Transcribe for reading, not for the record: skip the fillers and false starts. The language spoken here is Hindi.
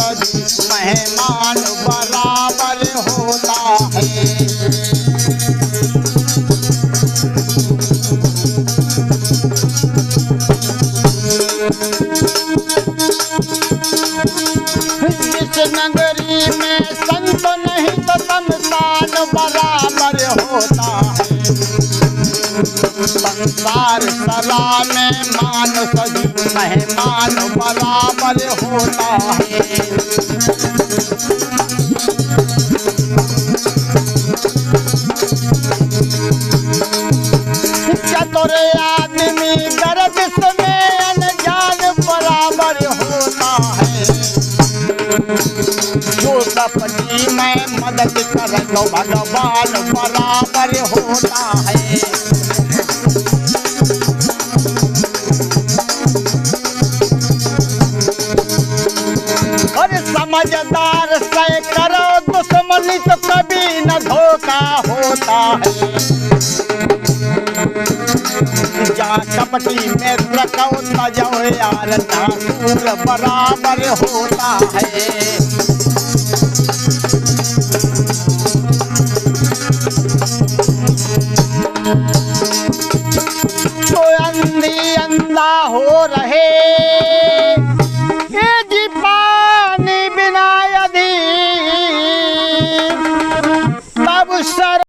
सभी मेहमान बराबर होता है। इस नगरी में संत नहीं तो शमशान बराबर होता है। संसार सला में मान सभी मेहमान बराबर होता है। चतुर आदमी गर्दिश में अनजान बराबर होता है। जो सपनी में मदद कर तो भगवान बराबर होता है। और समझदार से करो दुश्मनी तो कभी न धोखा होता है। जा कपटी मित्र को तजो यार नासूर बराबर होता है। तो अंधी अंधा हो रहे